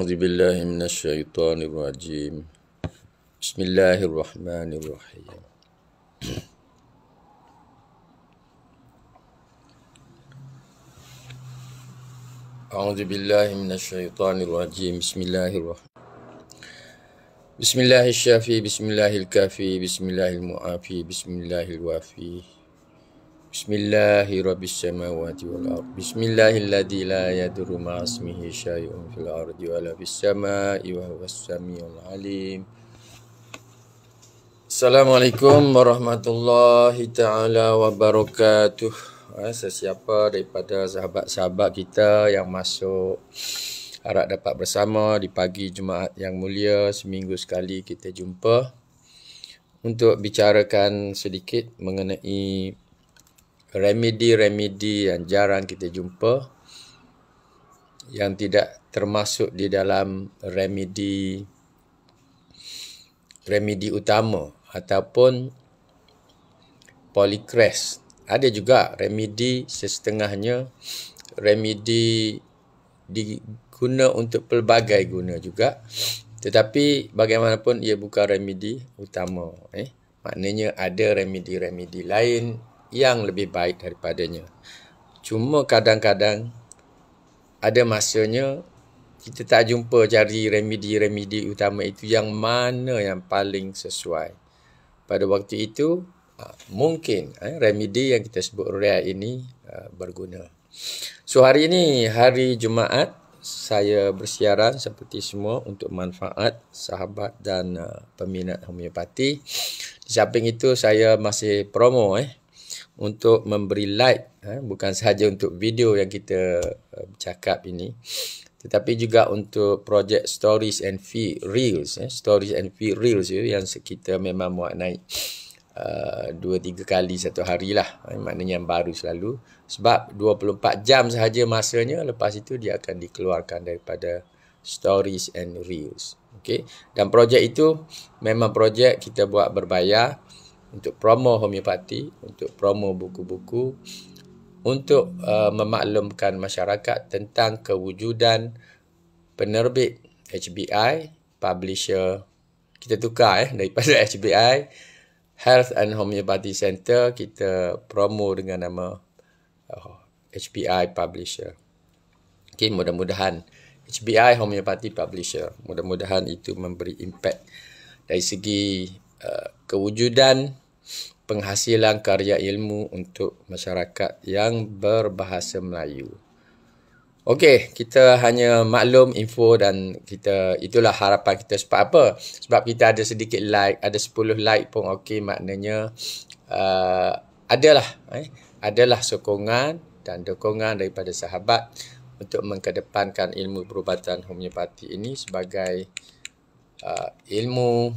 A'udzubillahi minasyaitonir rajim. Bismillahirrahmanirrahim. A'udzubillahi minasyaitonir rajim. Bismillahirrahmanirrahim. Bismillahirrahmanirrahim. Bismillahirkafi. Bismillahirmu'afi. Bismillahirwafi. Bismillahirabbil samawati wal ard. Bismillahilladzi la yadurru ma'asmihi syai'un fil ardi wala fis samai wa huwas samiul alim. Assalamualaikum warahmatullahi taala wabarakatuh. Sesiapa daripada sahabat-sahabat kita yang masuk, harap dapat bersama di pagi Jumaat yang mulia. Seminggu sekali kita jumpa untuk bicarakan sedikit mengenai remedi-remedi yang jarang kita jumpa, yang tidak termasuk di dalam remedi utama ataupun polikres. Ada juga remedi sesetengahnya, remedi diguna untuk pelbagai guna juga, tetapi bagaimanapun ia bukan remedi utama. Maknanya ada remedi-remedi lain yang lebih baik daripadanya. Cuma kadang-kadang ada masanya kita tak jumpa cari remedi-remedi utama itu yang mana yang paling sesuai. Pada waktu itu mungkin remedi yang kita sebut rare ini berguna. So hari ini hari Jumaat, saya bersiaran seperti semua untuk manfaat sahabat dan peminat homeopati. Di samping itu saya masih promo untuk memberi like, bukan sahaja untuk video yang kita bercakap ini, tetapi juga untuk projek Stories and Feed Reels. Stories and Feed Reels yang kita memang muat naik 2-3 kali satu hari lah. Maknanya yang baru selalu. Sebab 24 jam sahaja masanya, lepas itu dia akan dikeluarkan daripada Stories and Reels. Okay? Dan projek itu memang projek kita buat berbayar untuk promo homeopati, untuk promo buku-buku, untuk memaklumkan masyarakat tentang kewujudan penerbit HBI, publisher. Kita tukar daripada HBI, Health and Homeopathy Center, kita promo dengan nama HBI Publisher. Okay, mudah-mudahan HBI Homeopathy Publisher, mudah-mudahan itu memberi impact dari segi kewujudan penghasilan karya ilmu untuk masyarakat yang berbahasa Melayu. Okey, kita hanya maklum info dan itulah harapan kita. Sebab apa? Sebab kita ada sedikit like, ada 10 like pun okey, maknanya adalah sokongan dan dukungan daripada sahabat untuk mengkedepankan ilmu perubatan homeopati ini sebagai ilmu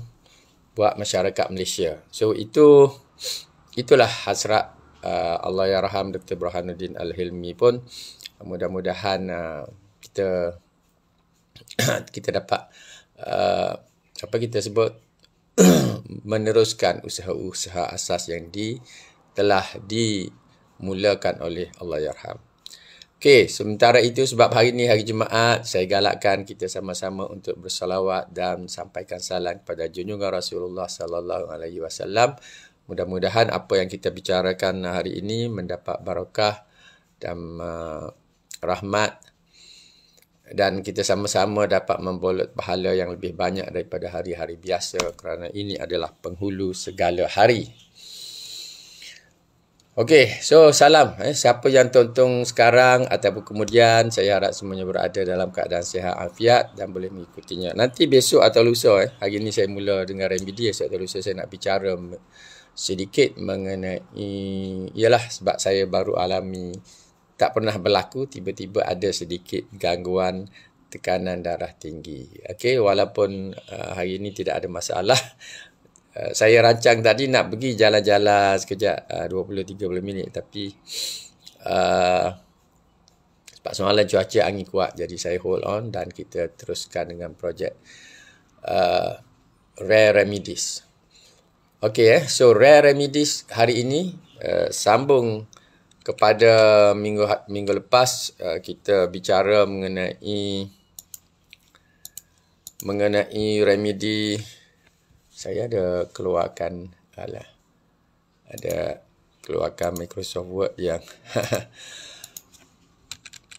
buat masyarakat Malaysia. So itulah hasrat Allahyarham Dr. Burhanuddin Al-Hilmi pun. Mudah-mudahan kita dapat apa kita sebut meneruskan usaha-usaha asas yang telah dimulakan oleh Allahyarham. Okey, sementara itu sebab hari ini hari Jumaat, saya galakkan kita sama-sama untuk bersalawat dan sampaikan salam kepada junjungan Rasulullah sallallahu alaihi wasallam. Mudah-mudahan apa yang kita bicarakan hari ini mendapat barakah dan rahmat, dan kita sama-sama dapat membolot pahala yang lebih banyak daripada hari-hari biasa, kerana ini adalah penghulu segala hari. Okey, so salam. Siapa yang tonton sekarang ataupun kemudian, saya harap semuanya berada dalam keadaan sihat afiat dan boleh mengikutinya. Nanti besok atau lusa, hari ini saya mula dengan remedi, esok atau lusa saya nak bicara sedikit mengenai, ialah sebab saya baru alami, tak pernah berlaku, tiba-tiba ada sedikit gangguan tekanan darah tinggi. Okey, walaupun hari ini tidak ada masalah. Saya rancang tadi nak pergi jalan-jalan sekejap 20-30 minit, tapi sebab semalam cuaca angin kuat, jadi saya hold on dan kita teruskan dengan projek Rare Remedies. Okey, so Rare Remedies hari ini sambung kepada minggu lepas. Kita bicara mengenai mengenai remedi. Saya ada keluarkan Microsoft Word yang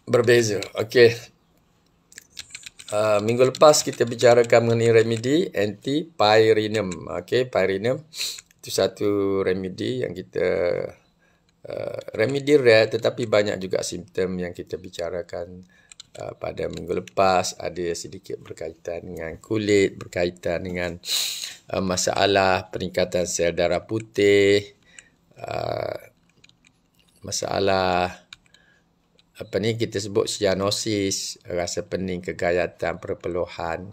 berbeza. Okey. Minggu lepas kita bicarakan mengenai remedi anti-pyrenum. Okey, pyrenum itu satu remedi yang kita remedi rare, tetapi banyak juga simptom yang kita bicarakan pada minggu lepas. Ada sedikit berkaitan dengan kulit, berkaitan dengan masalah peningkatan sel darah putih, masalah kita sebut cyanosis, rasa pening, kegayatan, perpeluhan,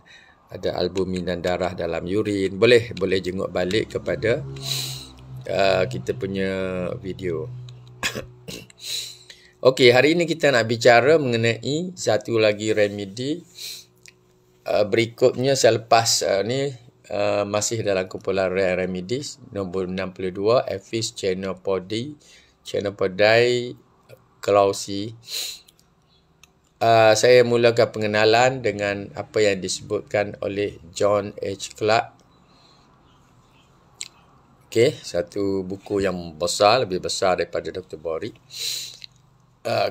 ada albuminan darah dalam urin. Boleh jenguk balik kepada kita punya video. Okey, hari ini kita nak bicara mengenai satu lagi remedi. Berikutnya selepas ni masih dalam kumpulan rare remedies nombor 62, Apis chenopodiae clausi. Saya mulakan pengenalan dengan apa yang disebutkan oleh John H. Clarke. Okey, satu buku yang besar, lebih besar daripada Dr. Bory.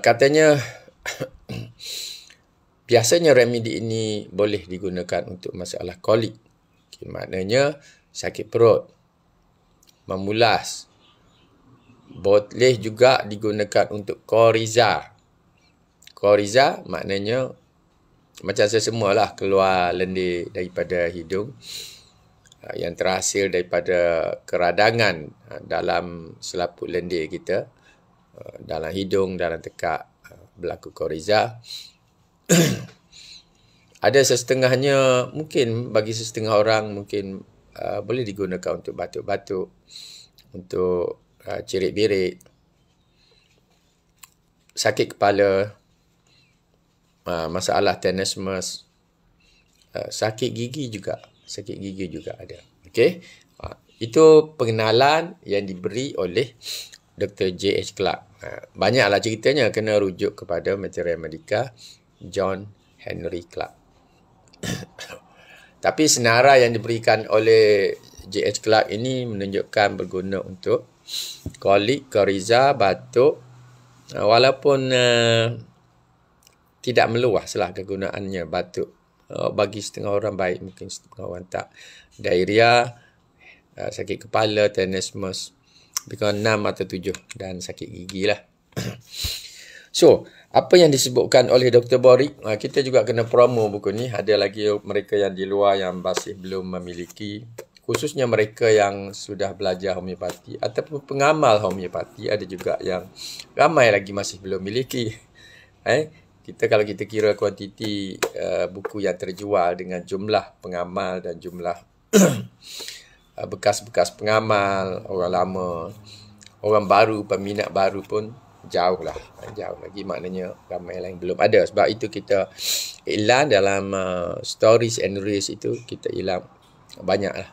Katanya biasanya remedi ini boleh digunakan untuk masalah kolik. Okay, maknanya sakit perut, memulas. Boleh juga digunakan untuk koriza. Koriza maknanya macam sesemua lah, keluar lendir daripada hidung yang terhasil daripada keradangan dalam selaput lendir kita, dalam hidung, dalam tekak, berlaku koriza. Ada setengahnya, mungkin bagi setengah orang mungkin boleh digunakan untuk batuk-batuk, untuk cirit-birit, sakit kepala, masalah tenesmus, sakit gigi juga ada. Okey, itu pengenalan yang diberi oleh Dr. J.H. Clarke. Banyaklah ceritanya, kena rujuk kepada Materia Medica John Henry Clarke. Tapi senarai yang diberikan oleh J.H. Clarke ini menunjukkan berguna untuk kolik, koriza, batuk, walaupun tidak meluaslah kegunaannya batuk. Bagi setengah orang baik, mungkin setengah orang tak. Diarrhea, sakit kepala, tenesmus, bukan 6 atau 7, dan sakit gigi lah. So, apa yang disebutkan oleh Dr. Bory, kita juga kena promo buku ni. Ada lagi mereka yang di luar yang masih belum memiliki, khususnya mereka yang sudah belajar homeopati ataupun pengamal homeopati. Ada juga yang ramai lagi masih belum miliki. Kalau kita kira kuantiti buku yang terjual dengan jumlah pengamal dan jumlah bekas-bekas pengamal, orang lama, orang baru, peminat baru pun jauh lagi, maknanya ramai yang belum ada. Sebab itu kita iklan dalam stories and reels itu, kita iklan banyak lah.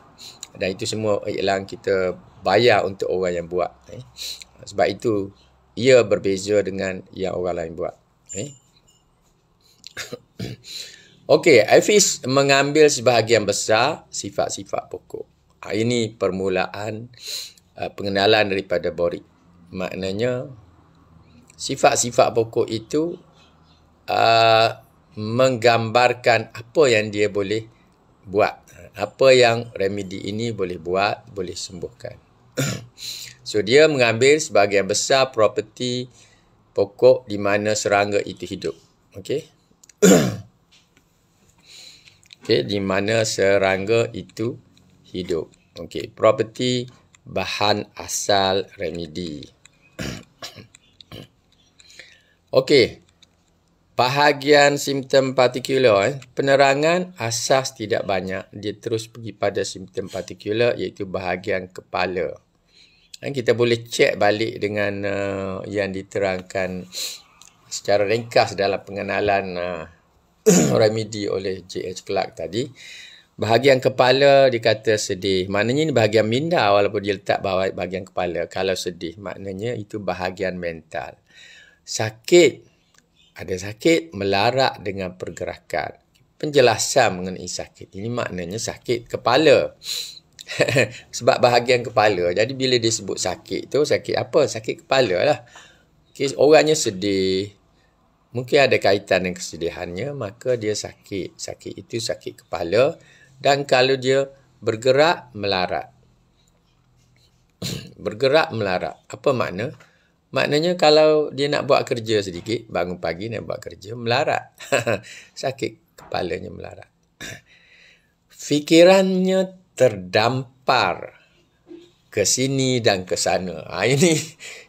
Dan itu semua iklan kita bayar untuk orang yang buat. Sebab itu ia berbeza dengan yang orang lain buat. Okey, Apis mengambil sebahagian besar sifat-sifat pokok. Ini permulaan pengenalan daripada Bory. Maknanya sifat-sifat pokok itu menggambarkan apa yang dia boleh buat. Apa yang remedi ini boleh buat, boleh sembuhkan. So, dia mengambil sebahagian besar properti pokok di mana serangga itu hidup. Okey. Okey, di mana serangga itu hidup. Okey, properti bahan asal remedi. Okey, bahagian simptom partikular. Penerangan asas tidak banyak. Dia terus pergi pada simptom partikular, iaitu bahagian kepala. Kita boleh cek balik dengan yang diterangkan secara ringkas dalam pengenalan remedi oleh J.H. Clarke tadi. Bahagian kepala dikata sedih. Maknanya ini bahagian minda walaupun dia letak bawah bahagian kepala. Kalau sedih, maknanya itu bahagian mental. Sakit, ada sakit melarak dengan pergerakan. penjelasan mengenai sakit. Ini maknanya sakit kepala. Sebab bahagian kepala. Jadi bila dia sebut sakit tu, sakit apa? Sakit kepala lah. Okay, orangnya sedih. Mungkin ada kaitan dengan kesedihannya, maka dia sakit. Sakit itu sakit kepala. Dan kalau dia bergerak, melarat. Bergerak, melarat. Apa makna? Maknanya kalau dia nak buat kerja sedikit, bangun pagi nak buat kerja, melarat. Sakit kepalanya melarat. Fikirannya terdampar ke sini dan ke sana.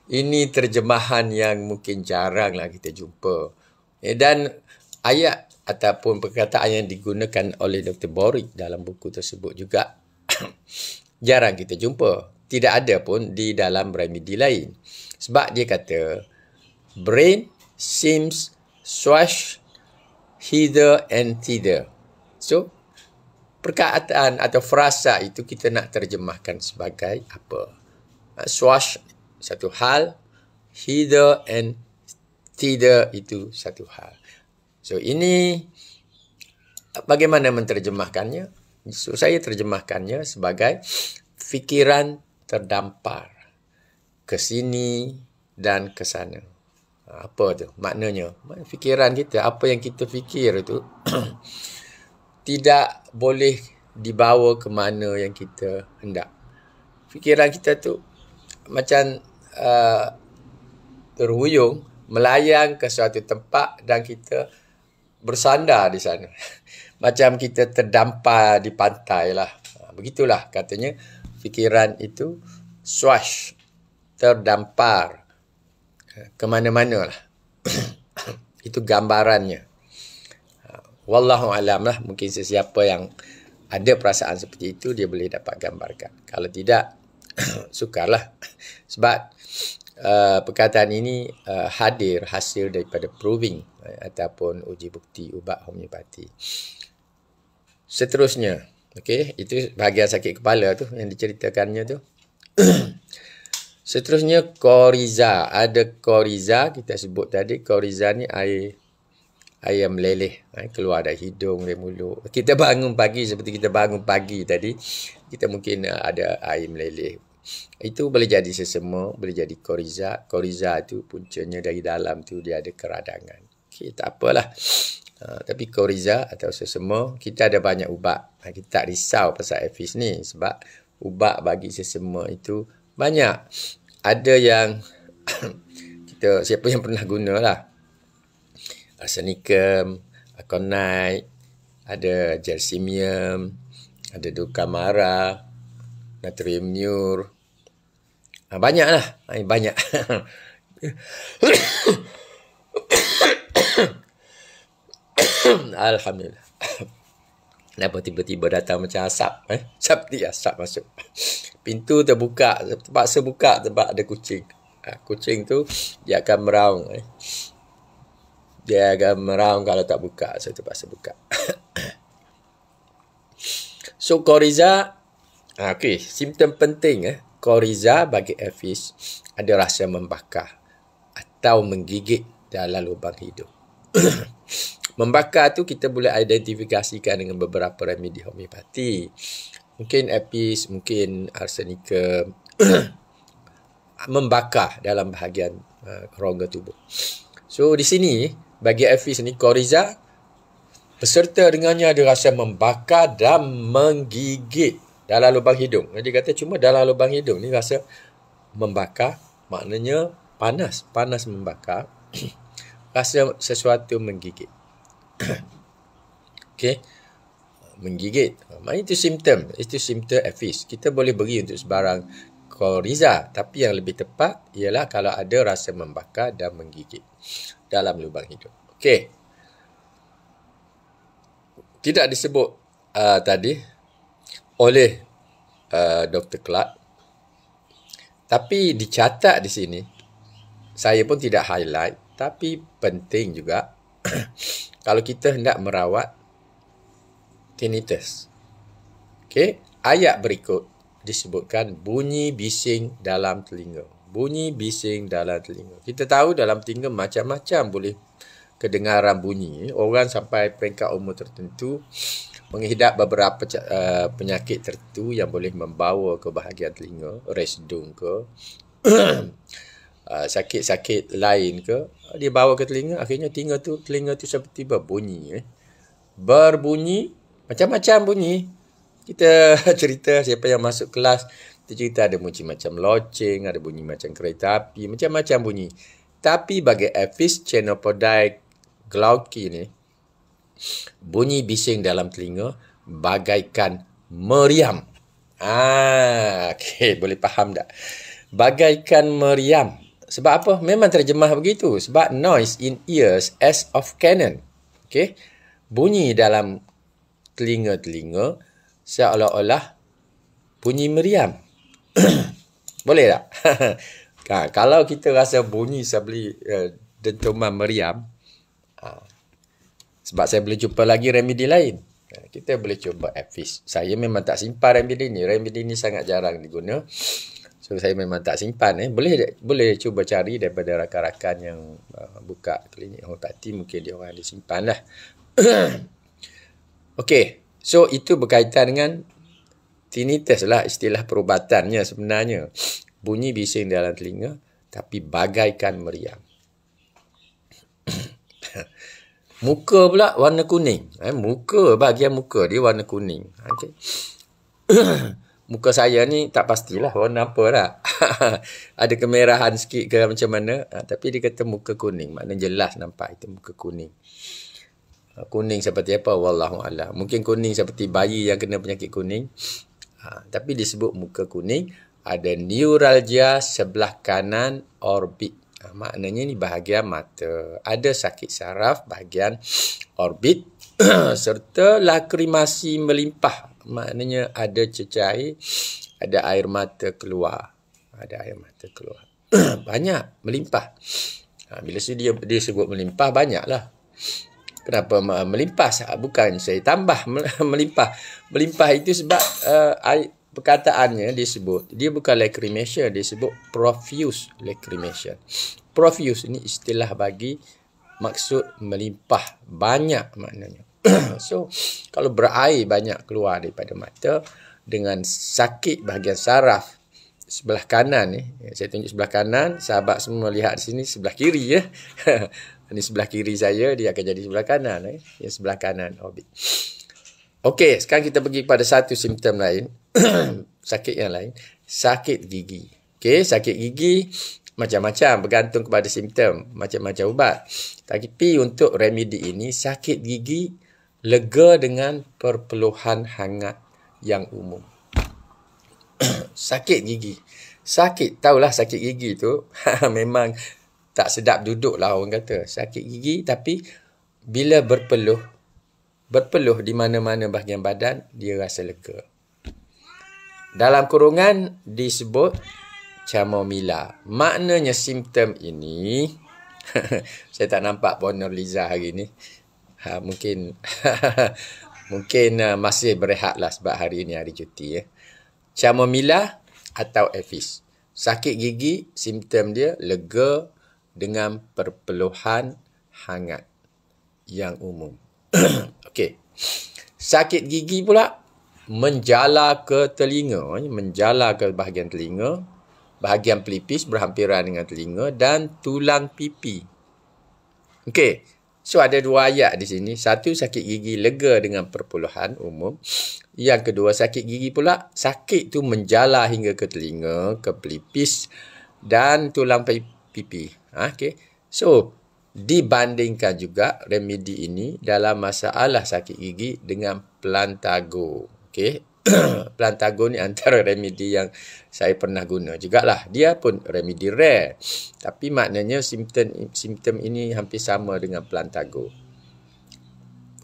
Ini terjemahan yang mungkin jaranglah kita jumpa. Dan ayat ataupun perkataan yang digunakan oleh Dr. Borik dalam buku tersebut juga jarang kita jumpa. Tidak ada pun di dalam remedi lain. Sebab dia kata, brain seems swash hither and thither. So, perkataan atau frasa itu kita nak terjemahkan sebagai apa? Swash satu hal, hither and thither itu satu hal. So, ini bagaimana menterjemahkannya? So, saya terjemahkannya sebagai fikiran terdampar ke sini dan ke sana. Apa tu maknanya? Fikiran kita, apa yang kita fikir itu tidak boleh dibawa ke mana yang kita hendak. Fikiran kita tu macam terhuyung, melayang ke suatu tempat dan kita bersandar di sana. Macam kita terdampar di pantai lah. Begitulah katanya fikiran itu swash, terdampar ke mana-mana lah. Itu gambarannya. Wallahu alam lah. Mungkin sesiapa yang ada perasaan seperti itu, dia boleh dapat gambarkan. Kalau tidak, sukarlah. Sebab perkataan ini hadir hasil daripada proving ataupun uji bukti ubat homeopati. Seterusnya, okay, itu bahagian sakit kepala tu yang diceritakannya tu. Seterusnya koriza. Ada koriza, kita sebut tadi. Koriza ni air meleleh. Keluar dari hidung, dari mulut. Kita bangun pagi, seperti kita bangun pagi tadi. Kita mungkin ada air meleleh. Itu boleh jadi sesama, boleh jadi koriza. Koriza tu puncanya dari dalam tu dia ada keradangan. Okay, tak apalah. Tapi koriza atau sesama, kita ada banyak ubat. Kita tak risau pasal Efis ni. Sebab ubat bagi sesama itu banyak. Ada yang siapa yang pernah guna lah. Arsenicum, aconite, ada gersemium, ada dukamara, natrium mur. Banyak lah. Banyak. Alhamdulillah. Kenapa tiba-tiba datang macam asap? Seperti asap masuk. Pintu terbuka. Terpaksa buka sebab ada kucing. Kucing tu dia akan meraung. Dia akan meraung kalau tak buka. So terpaksa buka. So koriza. Okay. Simptom penting. Koriza bagi Efis ada rasa membakar atau menggigit dalam lubang hidung. Membakar tu kita boleh identifikasikan dengan beberapa remedi homeopati. Mungkin Efis, mungkin arsenicum. Membakar dalam bahagian rongga tubuh. So di sini bagi Efis ni koriza beserta dengannya ada rasa membakar dan menggigit dalam lubang hidung. Dia kata cuma dalam lubang hidung ni rasa membakar, maknanya panas membakar. Rasa sesuatu menggigit. Okey. Menggigit. Itu simptom. Itu simptom Efis. Kita boleh beri untuk sebarang koriza. Tapi yang lebih tepat ialah kalau ada rasa membakar dan menggigit dalam lubang hidung. Okey. Tidak disebut tadi oleh Dr. Clark. Tapi dicatat di sini. Saya pun tidak highlight. Tapi penting juga. Kalau kita hendak merawat tinnitus. Okey, ayat berikut disebutkan bunyi bising dalam telinga. Bunyi bising dalam telinga. Kita tahu dalam telinga macam-macam boleh kedengaran bunyi. Orang sampai peringkat umur tertentu menghidap beberapa penyakit tertentu yang boleh membawa ke bahagian telinga, resdung ke, sakit-sakit lain ke, dia bawa ke telinga, akhirnya telinga tu seperti berbunyi. Berbunyi, macam-macam bunyi. Kita cerita siapa yang masuk kelas, kita cerita ada bunyi macam loceng, ada bunyi macam kereta api, macam-macam bunyi. Tapi bagi Apis chenopodai glauci ni, bunyi bising dalam telinga bagaikan meriam. Okey, boleh faham tak? Bagaikan meriam. Sebab apa? Memang terjemah begitu. Sebab noise in ears as of cannon. Okey. Bunyi dalam telinga-telinga seolah-olah bunyi meriam. Boleh tak? Kalau kita rasa bunyi sebeli dentuman meriam, sebab saya boleh jumpa lagi remedi lain. Kita boleh cuba Apis. Saya memang tak simpan remedi ni. Remedi ni sangat jarang diguna. So, saya memang tak simpan. Boleh cuba cari daripada rakan-rakan yang buka klinik homeopati. Mungkin dia orang ada simpan lah. Okey. So, itu berkaitan dengan tinnitus lah istilah perubatannya sebenarnya. Bunyi bising dalam telinga tapi bagaikan meriam. Muka pula warna kuning. Bahagian muka dia warna kuning. Okay. Muka saya ni tak pastilah warna apa lah. Ada kemerahan sikit ke macam mana. Tapi dia kata muka kuning. Maknanya jelas nampak itu muka kuning. Kuning seperti apa? Wallahualam. Mungkin kuning seperti bayi yang kena penyakit kuning. Tapi disebut muka kuning. Ada neuralgia sebelah kanan orbit. Maknanya ni bahagian mata. Ada sakit saraf bahagian orbit. Serta lakrimasi melimpah. Maknanya ada cecair. Ada air mata keluar. Banyak melimpah. Bila dia sebut melimpah, banyaklah. Kenapa melimpah? Bukan saya tambah melimpah. Melimpah itu sebab perkataannya disebut, dia bukan lacrimation, dia sebut profuse lacrimation. Profuse ini istilah bagi maksud melimpah, banyak maknanya. So, kalau berair banyak keluar daripada mata dengan sakit bahagian saraf sebelah kanan ni, saya tunjuk sebelah kanan, sahabat semua lihat di sini sebelah kiri ya. Ini sebelah kiri saya, dia akan jadi sebelah kanan yang sebelah kanan orbit. Okey, sekarang kita pergi pada satu simptom lain. Sakit yang lain, sakit gigi. Okey, sakit gigi macam-macam bergantung kepada simptom, macam-macam ubat. Tapi untuk remedi ini, sakit gigi lega dengan perpeluhan hangat yang umum. Sakit gigi. Sakit, tahulah sakit gigi tu memang tak sedap duduk lah orang kata. Sakit gigi tapi bila berpeluh di mana-mana bahagian badan, dia rasa lega. Dalam kurungan disebut chamomilla. Maknanya simptom ini, saya tak nampak Poner Liza hari ni. Mungkin masih berehat lah sebab hari ni hari cuti. Chamomilla atau Apis. Sakit gigi, simptom dia lega dengan perpeluhan hangat yang umum. Okey. Sakit gigi pula menjala ke telinga, menjala ke bahagian telinga, bahagian pelipis berhampiran dengan telinga dan tulang pipi. Okey. So ada dua ayat di sini. Satu, sakit gigi lega dengan perpeluhan umum. Yang kedua, sakit gigi pula sakit tu menjala hingga ke telinga, ke pelipis dan tulang pipi. Okey. So dibandingkan juga remedi ini dalam masalah sakit gigi dengan Plantago. Okey. Plantago ni antara remedi yang saya pernah guna jugalah. Dia pun remedi rare. Tapi maknanya simptom ini hampir sama dengan Plantago.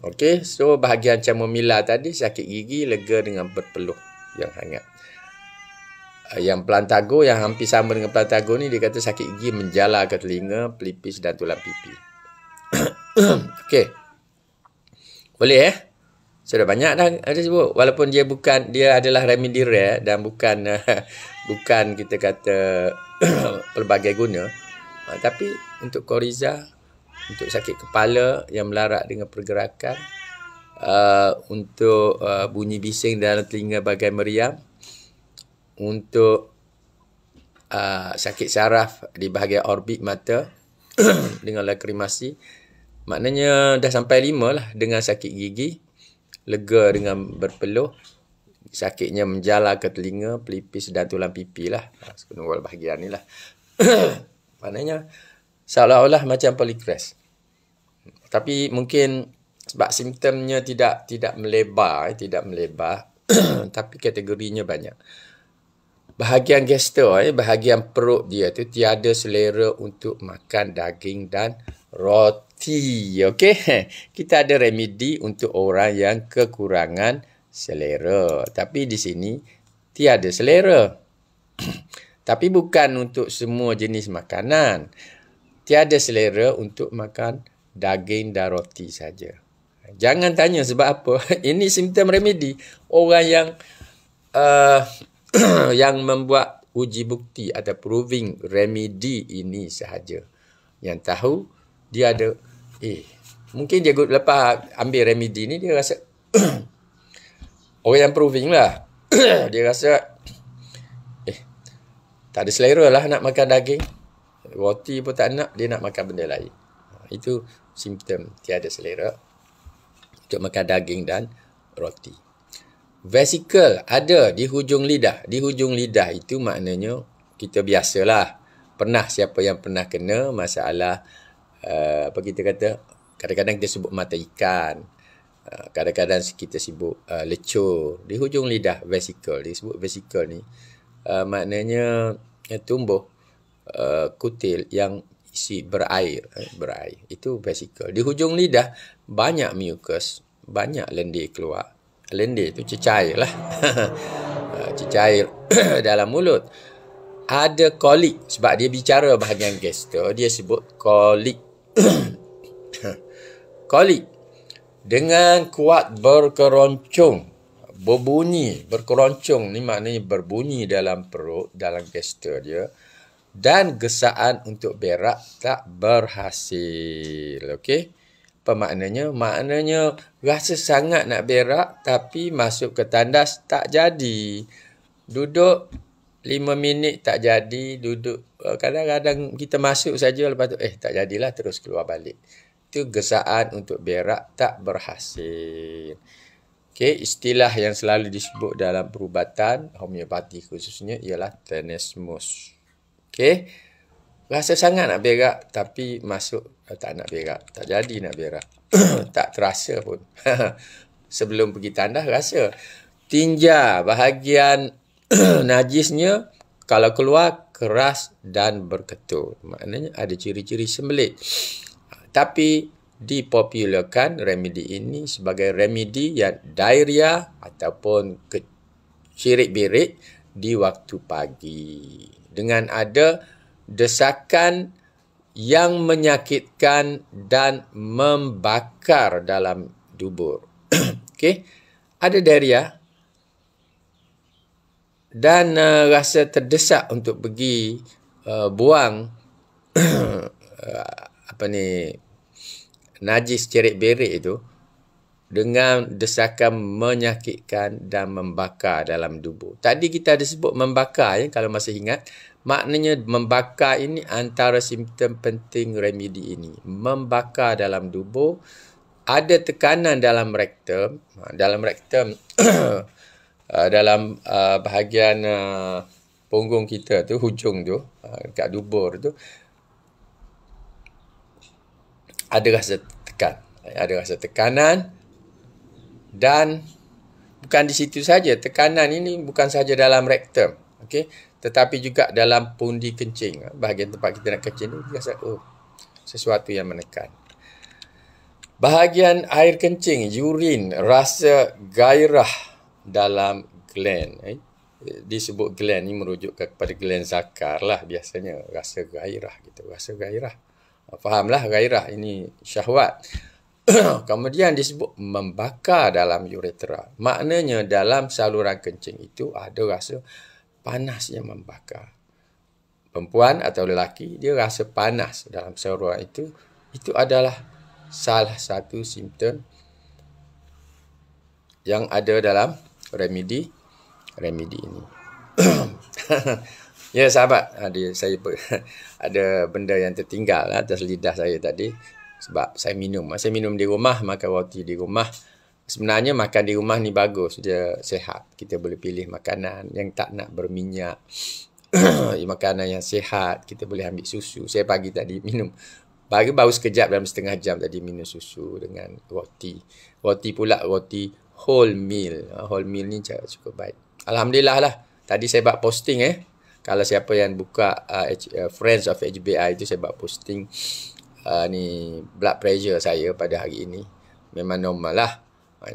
Okey, so bahagian chamomilla tadi sakit gigi lega dengan berpeluh yang hangat. Yang Plantago yang hampir sama dengan Plantago ni dia kata sakit gigi menjala ke telinga, pelipis dan tulang pipi. Okey. Boleh sudah banyak dah ada sebut. Walaupun dia adalah remedi rare dan bukan kita kata pelbagai guna. Tapi untuk Coriza untuk sakit kepala yang melarat dengan pergerakan, untuk bunyi bising dalam telinga bagai meriam, untuk sakit saraf di bahagian orbit mata dengan lakrimasi. Maknanya dah sampai 5 lah. Dengan sakit gigi, lega dengan berpeluh, sakitnya menjala ke telinga, pelipis dan tulang pipi lah. Sebenarnya bahagian ni lah. Maknanya seolah-olah macam polikres. Tapi mungkin sebab simptomnya tidak melebar, tapi kategorinya banyak. Bahagian gastro, bahagian perut dia tu tiada selera untuk makan daging dan roti. Okey. Kita ada remedi untuk orang yang kekurangan selera. Tapi di sini tiada selera. Tapi bukan untuk semua jenis makanan. Tiada selera untuk makan daging dan roti saja. Jangan tanya sebab apa. Ini simptom remedi. Orang yang yang membuat uji bukti atau proving remedi ini sahaja. Yang tahu dia ada, mungkin dia lepas ambil remedi ni dia rasa orang yang proving lah. Dia rasa tak ada selera lah nak makan daging. Roti pun tak nak, dia nak makan benda lain. Itu simptom tiada selera untuk makan daging dan roti. Vesicle ada di hujung lidah. Di hujung lidah itu maknanya kita biasalah. Siapa yang pernah kena masalah, apa kita kata, kadang-kadang kita sebut mata ikan. Kadang-kadang kita sebut lecur. Di hujung lidah, vesicle. Disebut vesicle ni. Maknanya tumbuh kutil yang isi berair. Itu vesicle. Di hujung lidah, banyak mucus. Banyak lendir keluar. Lendir tu cecair lah. Cecair dalam mulut. Ada kolik. Sebab dia bicara bahagian gastro, dia sebut kolik. Kolik. Dengan kuat berkeroncong. Berbunyi. Berkeroncong ni maknanya berbunyi dalam perut, dalam gastro dia. Dan gesaan untuk berak tak berhasil. Okey. Apa maknanya? Maknanya rasa sangat nak berak tapi masuk ke tandas tak jadi. Duduk 5 minit tak jadi. Duduk kadang-kadang kita masuk saja lepas tu tak jadilah terus keluar balik. Itu gesaan untuk berak tak berhasil. Okey, istilah yang selalu disebut dalam perubatan homeopati khususnya ialah tenesmus. Okey. Rasa sangat nak berak tapi masuk tak nak berak. Tak jadi nak berak. Tak terasa pun. Sebelum pergi tandas rasa. Tinja bahagian najisnya kalau keluar keras dan berketul. Maknanya ada ciri-ciri sembelit. Tapi dipopularkan remedi ini sebagai remedi yang diarrhea ataupun cirit-birit di waktu pagi. Dengan ada desakan yang menyakitkan dan membakar dalam dubur. Okey, ada diarrhea dan rasa terdesak untuk pergi buang najis cerit-berit itu dengan desakan menyakitkan dan membakar dalam dubur. Tadi kita ada sebut membakar kalau masih ingat. Maknanya membakar ini antara simptom penting remedi ini. Membakar dalam dubur, ada tekanan dalam rektum. Dalam rektum, dalam bahagian punggung kita tu, hujung tu, kat dubur tu, ada rasa tekan. Ada rasa tekanan dan bukan di situ saja. Tekanan ini bukan saja dalam rektum. Okey, tetapi juga dalam pundi kencing. Bahagian tempat kita nak kencing tu rasa sesuatu yang menekan. Bahagian air kencing, urin, rasa gairah dalam gland. Disebut gland ni merujuk kepada gland zakar lah biasanya. Rasa gairah gitu. Rasa gairah. Fahamlah gairah ini syahwat. Kemudian disebut membakar dalam uretra. Maknanya dalam saluran kencing itu ada rasa panas yang membakar. Perempuan atau lelaki, dia rasa panas dalam saluran itu Itu adalah salah satu simptom yang ada dalam remedi ini. Ya sahabat, ada benda yang tertinggal atas lidah saya tadi sebab saya minum di rumah, makan roti di rumah. Sebenarnya makan di rumah ni bagus, dia sihat. Kita boleh pilih makanan yang tak nak berminyak, makanan yang sihat. Kita boleh ambil susu. Saya pagi tadi minum, baru sekejap dalam setengah jam tadi minum susu dengan roti. Roti pula roti whole meal. Whole meal ni cukup baik. Alhamdulillah lah. Tadi saya buat posting Kalau siapa yang buka Friends of HBI itu, saya buat posting ni blood pressure saya pada hari ini. Memang normal lah.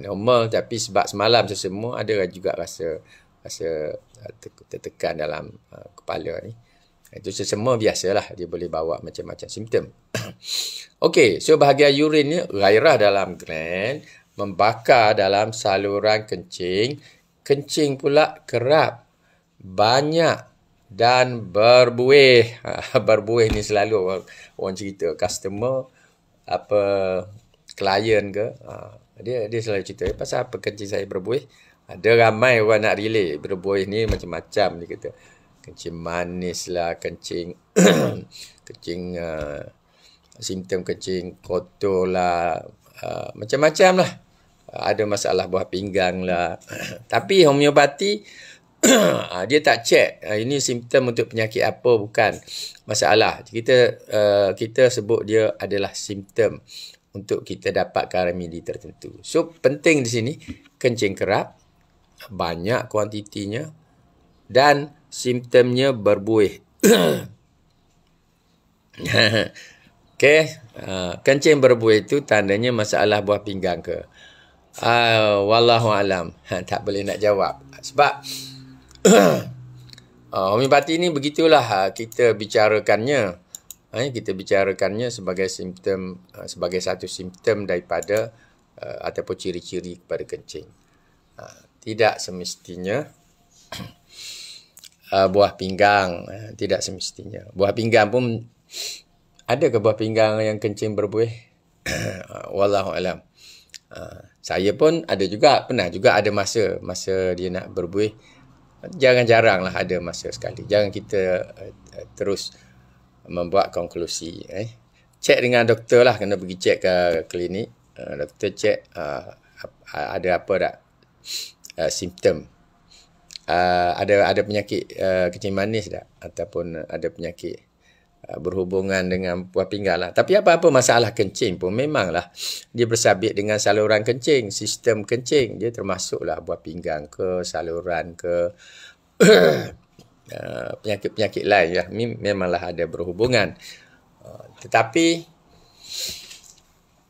Normal, tapi sebab semalam sesemua ada juga rasa tertekan dalam kepala ni. Itu sesemua biasalah, dia boleh bawa macam-macam simptom. Okey, so bahagian urin ni gairah dalam gland, membakar dalam saluran kencing. Kencing pula kerap, banyak dan berbuih. Berbuih ni selalu orang cerita, customer apa klien ke, dia selalu cerita pasal apa kencing saya berbuih. Ada ramai orang nak relate, berbuih ni macam-macam dia kata. Kencing manis lah, kencing kencing simptom kencing kotor lah, macam-macam lah. Ada masalah buah pinggang lah. Tapi homeopati dia tak check ini simptom untuk penyakit apa, bukan masalah. Kita sebut dia adalah simptom untuk kita dapatkan remedi tertentu. So penting di sini kencing kerap, banyak kuantitinya, dan simptomnya berbuih. Okey, kencing berbuih itu tandanya masalah buah pinggang ke? Wallahu alam. Tak boleh nak jawab. Sebab homeopati ni begitulah kita bicarakannya. Kita bicarakannya sebagai simptom, sebagai satu simptom daripada ataupun ciri-ciri kepada kencing. Tidak semestinya buah pinggang, tidak semestinya. Buah pinggang pun, ada ke buah pinggang yang kencing berbuih? Wallahu alam. Saya pun pernah juga ada masa dia nak berbuih. Jarang-jarang lah ada masa sekali. Jangan kita terus membuat konklusi. Cek dengan doktor lah, kena pergi cek ke klinik. Doktor cek ada apa tak simptom. Ada penyakit kencing manis tak, ataupun ada penyakit berhubungan dengan buah pinggang lah. Tapi apa-apa masalah kencing pun memanglah dia bersabit dengan saluran kencing, sistem kencing. Dia termasuklah buah pinggang ke, saluran ke, penyakit-penyakit lain ya. Memanglah ada berhubungan. Tetapi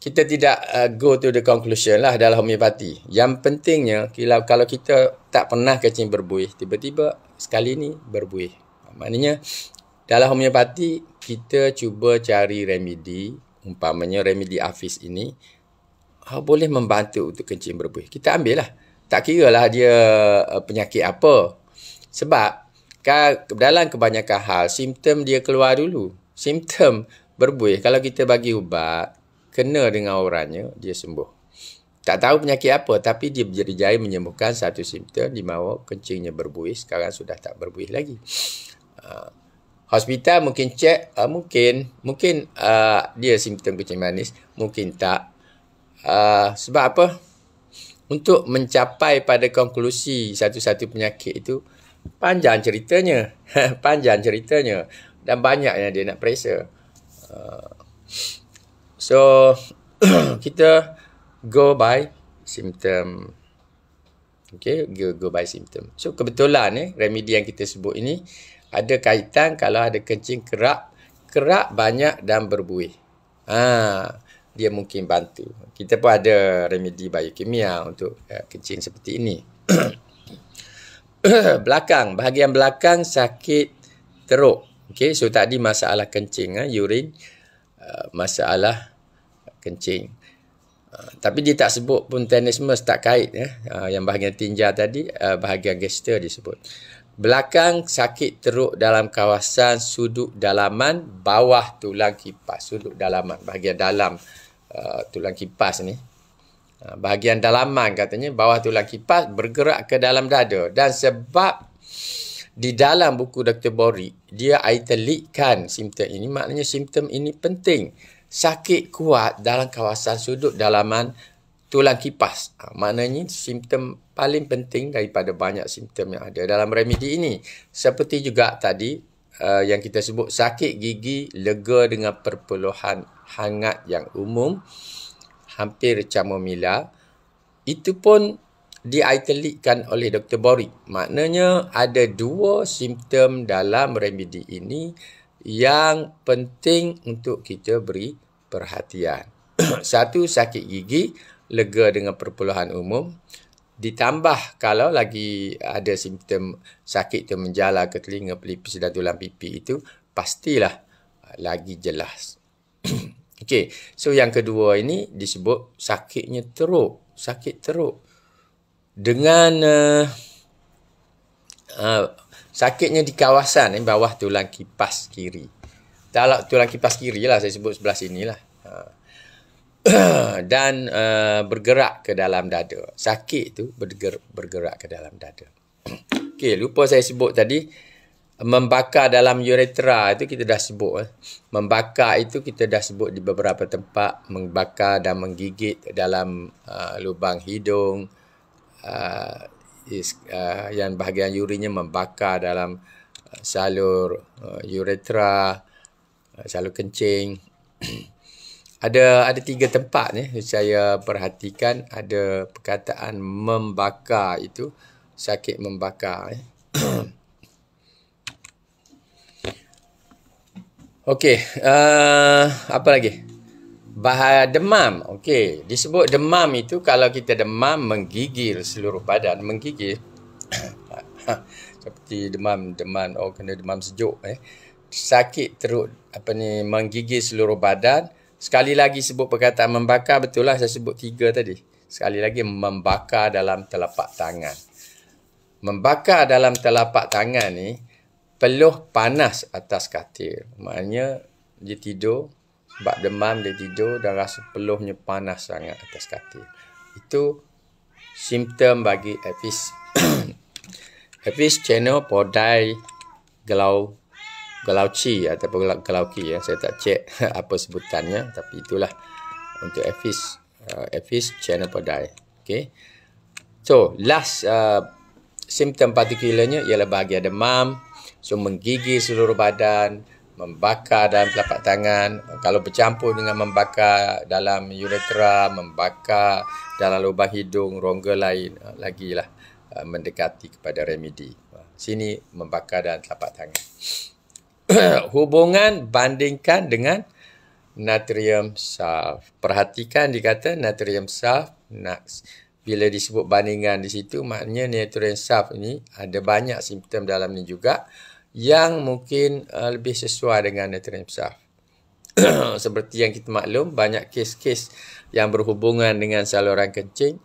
kita tidak go to the conclusion lah dalam homeopati. Yang pentingnya, kalau kita tak pernah kencing berbuih, tiba-tiba sekali ni berbuih. Maknanya dalam homeopati kita cuba cari remedi, umpamanya remedi Hafiz ini boleh membantu untuk kencing berbuih. Kita ambil lah. Tak kira lah dia penyakit apa. Sebab dalam kebanyakan hal, simptom dia keluar dulu. Simptom berbuih, kalau kita bagi ubat, kena dengan orangnya, dia sembuh. Tak tahu penyakit apa, tapi dia berjaya menyembuhkan satu simptom di mana kencingnya berbuih, sekarang sudah tak berbuih lagi. Hospital mungkin cek, mungkin dia simptom kencing manis, mungkin tak. Sebab apa? Untuk mencapai pada konklusi satu-satu penyakit itu, panjang ceritanya. Panjang ceritanya. Dan banyaknya dia nak periksa. So, kita go by symptom. Okay, go by symptom. So, kebetulan remedi yang kita sebut ini ada kaitan kalau ada kencing kerap, banyak dan berbuih. Dia mungkin bantu. Kita pun ada remedi biokimia untuk kencing seperti ini. Bahagian belakang sakit teruk. Okay, so tadi masalah kencing, urin, masalah kencing. Tapi dia tak sebut pun tenesmus, tak kait. Yang bahagian tinja tadi, bahagian gester disebut. Belakang sakit teruk dalam kawasan sudut dalaman bawah tulang kipas. Sudut dalaman, bahagian dalam tulang kipas ni. Bahagian dalaman katanya bawah tulang kipas bergerak ke dalam dada. Dan sebab di dalam buku Dr. Borik, dia italikkan simptom ini, maknanya simptom ini penting. Sakit kuat dalam kawasan sudut dalaman tulang kipas. Maknanya simptom paling penting daripada banyak simptom yang ada dalam remedi ini. Seperti juga tadi yang kita sebut sakit gigi lega dengan perpuluhan hangat yang umum, hampir chamomila. Itu pun diitalikkan oleh Dr. Borik. Maknanya ada dua simptom dalam remedi ini yang penting untuk kita beri perhatian. Satu, sakit gigi lega dengan perpuluhan umum. Ditambah kalau lagi ada simptom sakit menjala ke telinga, pelipis dan tulang pipi, itu pastilah lagi jelas. Okey, so yang kedua ini disebut sakitnya teruk. Sakit teruk. Dengan sakitnya di kawasan bawah tulang kipas kiri. Tulang kipas kiri lah, saya sebut sebelah sini lah. Dan bergerak ke dalam dada. Sakit tu bergerak ke dalam dada. Okey, lupa saya sebut tadi, membakar dalam uretra itu kita dah sebut. Membakar itu kita dah sebut di beberapa tempat. Membakar dan menggigit dalam lubang hidung. Yang bahagian urinnya membakar dalam salur uretra, salur kencing. Ada 3 tempat ni saya perhatikan ada perkataan membakar, itu sakit membakar. Okey, apa lagi? Demam. Okey, disebut demam itu kalau kita demam menggigil seluruh badan, menggigil. Seperti demam kena demam sejuk sakit teruk menggigil seluruh badan. Sekali lagi sebut perkataan membakar, betul lah saya sebut 3 tadi. Sekali lagi, membakar dalam telapak tangan. Membakar dalam telapak tangan ni, peluh panas atas katil. Maknanya dia tidur, sebab demam dia tidur dan rasa peluhnya panas sangat atas katil. Itu simptom bagi Apis chenopodai Glauci ataupun Glauci, saya tak cek apa sebutannya, tapi itulah untuk Apis chenopodai. Okey. So, last simptom partikularnya ialah bahagian demam, so menggigil seluruh badan, membakar dalam telapak tangan. Kalau bercampur dengan membakar dalam uretra, membakar dalam lubang hidung, rongga lain, lagilah mendekati kepada remedi. Sini membakar dalam telapak tangan. Hubungan bandingkan dengan natrium sulf. Perhatikan dikata natrium sulf. Bila disebut bandingan di situ, maknanya natrium sulf ini ada banyak simptom dalam ni juga yang mungkin lebih sesuai dengan natrium sulf. Seperti yang kita maklum, banyak kes-kes yang berhubungan dengan saluran kencing,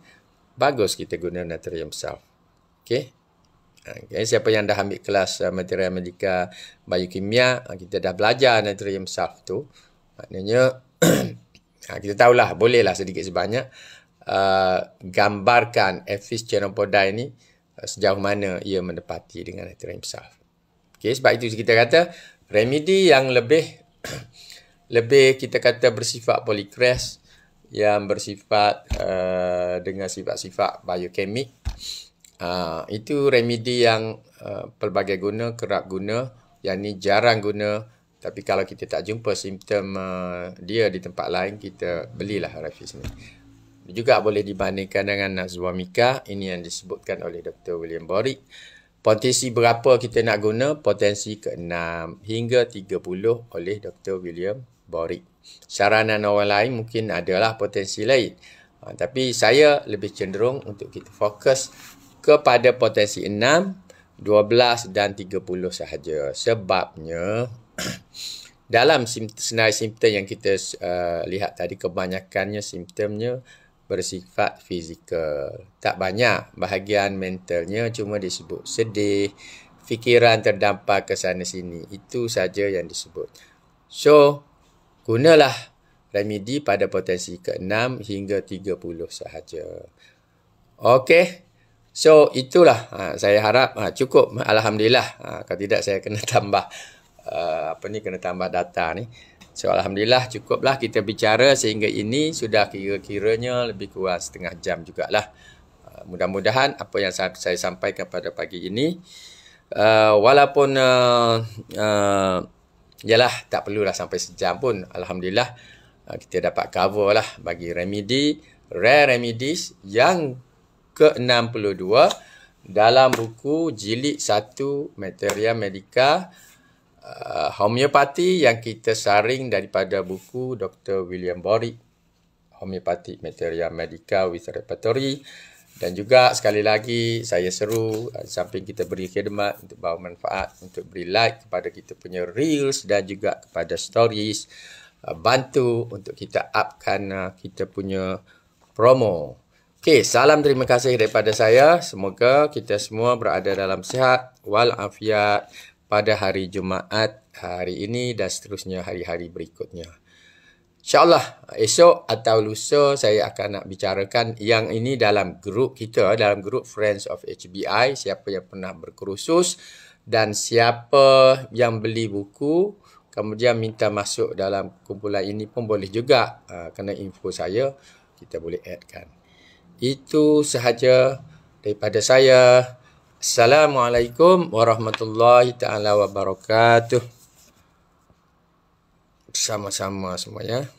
bagus kita guna natrium sulf. Okey. Okay, siapa yang dah ambil kelas material medika biokimia, kita dah belajar natrium sulf tu. Maknanya kita tahulah, bolehlah sedikit sebanyak gambarkan Apis chenopodai ni sejauh mana ia mendapati dengan natrium sulf. Okay, sebab itu kita kata remedi yang lebih kita kata bersifat polikres, yang bersifat dengan sifat-sifat biokemik. Itu remedi yang pelbagai guna, kerap guna. Yang ni jarang guna. Tapi kalau kita tak jumpa simptom dia di tempat lain, kita belilah Rapis ni. Juga boleh dibandingkan dengan Naxwamika. Ini yang disebutkan oleh Dr. William Borik. Potensi berapa kita nak guna? Potensi ke-6 hingga 30 oleh Dr. William Borik. Saranan orang lain mungkin adalah potensi lain. Tapi saya lebih cenderung untuk kita fokus kepada potensi 6, 12 dan 30 sahaja. Sebabnya dalam senarai simptom yang kita lihat tadi, kebanyakannya simptomnya bersifat fizikal. Tak banyak bahagian mentalnya, cuma disebut sedih, fikiran terdampar ke sana sini. Itu saja yang disebut. So, gunalah remedi pada potensi ke-6 hingga 30 sahaja. Okey. So, itulah saya harap cukup. Alhamdulillah. Kalau tidak saya kena tambah kena tambah data ni. So, alhamdulillah cukuplah kita bicara sehingga ini sudah kira-kiranya lebih kurang setengah jam jugalah. Mudah-mudahan apa yang saya sampaikan pada pagi ini walaupun yalah tak perlulah sampai sejam pun, alhamdulillah kita dapat cover lah bagi remedi, rare remedies yang ke-62 dalam buku jilid 1 Materia Medica homeopati yang kita saring daripada buku Dr. William Boric, Homeopathic Materia Medica with Repertory. Dan juga sekali lagi saya seru, samping kita beri khidmat untuk bawa manfaat, untuk beri like kepada kita punya reels dan juga kepada stories, bantu untuk kita upkan kita punya promo. Okey, salam terima kasih daripada saya. Semoga kita semua berada dalam sihat walafiat pada hari Jumaat hari ini dan seterusnya hari-hari berikutnya. InsyaAllah esok atau lusa saya akan nak bicarakan yang ini dalam grup kita, dalam grup Friends of HBI, siapa yang pernah berkursus dan siapa yang beli buku kemudian minta masuk dalam kumpulan ini pun boleh juga kena info saya, kita boleh addkan. Itu sahaja daripada saya. Assalamualaikum warahmatullahi taala wabarakatuh. Sama-sama semuanya.